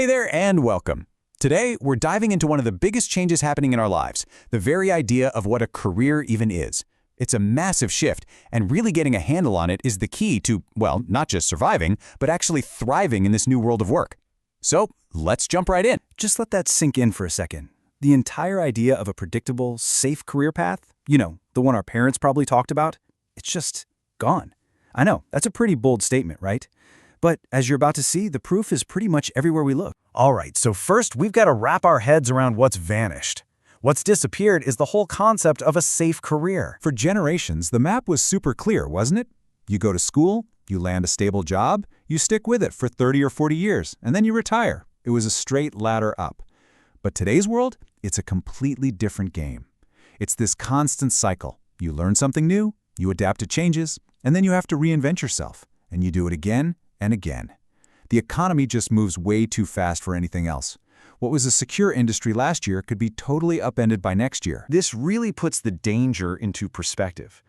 Hey there and welcome. Today, we're diving into one of the biggest changes happening in our lives, the very idea of what a career even is. It's a massive shift, and really getting a handle on it is the key to, well, not just surviving, but actually thriving in this new world of work. So, let's jump right in. Just let that sink in for a second. The entire idea of a predictable, safe career path, the one our parents probably talked about, it's just gone. I know, that's a pretty bold statement, right? But as you're about to see, the proof is pretty much everywhere we look. All right, so first we've got to wrap our heads around what's vanished. What's disappeared is the whole concept of a safe career. For generations, the map was super clear, wasn't it? You go to school, you land a stable job, you stick with it for 30 or 40 years, and then you retire. It was a straight ladder up. But today's world, it's a completely different game. It's this constant cycle. You learn something new, you adapt to changes, and then you have to reinvent yourself. And you do it again and again. The economy just moves way too fast for anything else. What was a secure industry last year could be totally upended by next year. This really puts the danger into perspective.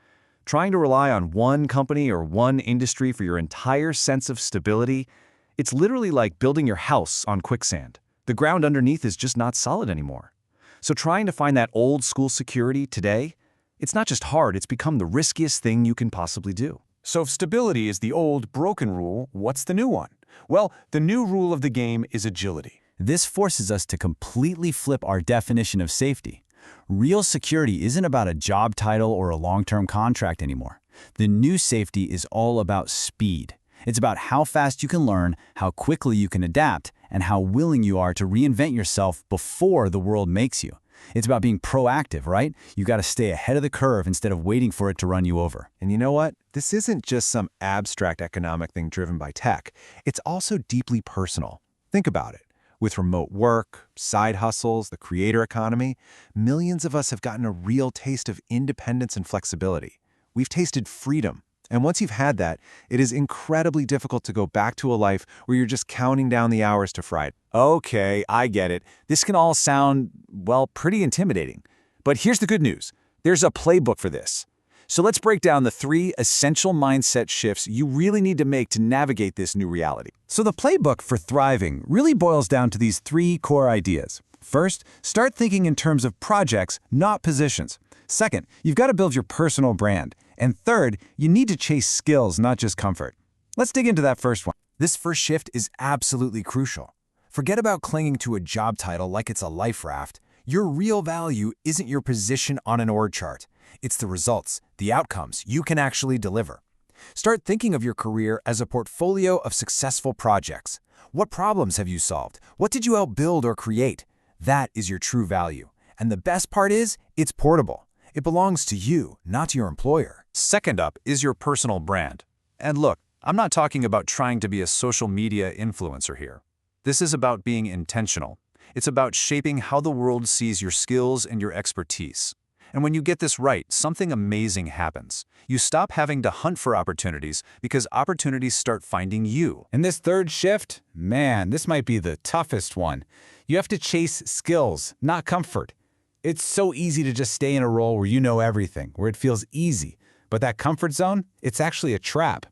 Trying to rely on one company or one industry for your entire sense of stability, it's literally like building your house on quicksand. The ground underneath is just not solid anymore. So trying to find that old school security today, it's not just hard, it's become the riskiest thing you can possibly do. So if stability is the old, broken rule, what's the new one? Well, the new rule of the game is agility. This forces us to completely flip our definition of safety. Real security isn't about a job title or a long-term contract anymore. The new safety is all about speed. It's about how fast you can learn, how quickly you can adapt, and how willing you are to reinvent yourself before the world makes you. It's about being proactive, right? You got to stay ahead of the curve instead of waiting for it to run you over. And you know what? This isn't just some abstract economic thing driven by tech. It's also deeply personal. Think about it. With remote work, side hustles, the creator economy, millions of us have gotten a real taste of independence and flexibility. We've tasted freedom. And once you've had that, it is incredibly difficult to go back to a life where you're just counting down the hours to Friday. Okay, I get it. This can all sound, well, pretty intimidating. But here's the good news. There's a playbook for this. So let's break down the 3 essential mindset shifts you really need to make to navigate this new reality. So the playbook for thriving really boils down to these 3 core ideas. First, start thinking in terms of projects, not positions. Second, you've got to build your personal brand. And third, you need to chase skills, not just comfort. Let's dig into that first one. This first shift is absolutely crucial. Forget about clinging to a job title like it's a life raft. Your real value isn't your position on an org chart. It's the results, the outcomes you can actually deliver. Start thinking of your career as a portfolio of successful projects. What problems have you solved? What did you help build or create? That is your true value. And the best part is, it's portable. It belongs to you, not to your employer. Second up is your personal brand. And look, I'm not talking about trying to be a social media influencer here. This is about being intentional. It's about shaping how the world sees your skills and your expertise. And when you get this right, something amazing happens. You stop having to hunt for opportunities because opportunities start finding you. And this third shift, man, this might be the toughest one. You have to chase skills, not comfort. It's so easy to just stay in a role where you know everything, where it feels easy. But that comfort zone, it's actually a trap.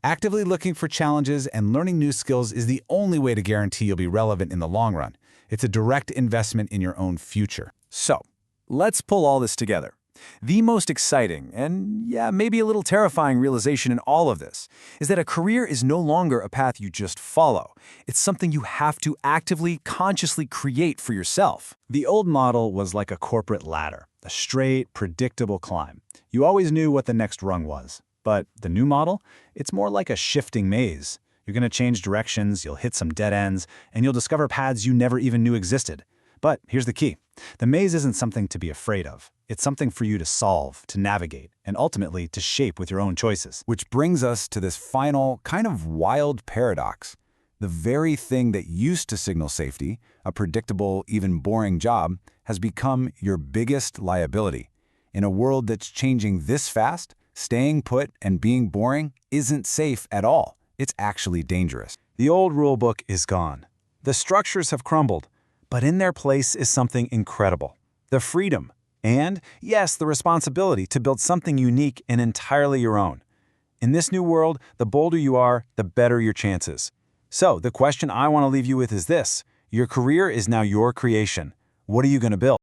Actively looking for challenges and learning new skills is the only way to guarantee you'll be relevant in the long run. It's a direct investment in your own future. So, let's pull all this together. The most exciting and, maybe a little terrifying realization in all of this is that a career is no longer a path you just follow. It's something you have to actively, consciously create for yourself. The old model was like a corporate ladder, a straight, predictable climb. You always knew what the next rung was. But the new model, it's more like a shifting maze. You're going to change directions, you'll hit some dead ends, and you'll discover paths you never even knew existed. But here's the key. The maze isn't something to be afraid of. It's something for you to solve, to navigate, and ultimately to shape with your own choices. Which brings us to this final, kind of wild paradox. The very thing that used to signal safety, a predictable, even boring job, has become your biggest liability. In a world that's changing this fast, staying put and being boring isn't safe at all. It's actually dangerous. The old rulebook is gone. The structures have crumbled, but in their place is something incredible. The freedom, and, yes, the responsibility to build something unique and entirely your own. In this new world, the bolder you are, the better your chances. So the question I want to leave you with is this. Your career is now your creation. What are you going to build?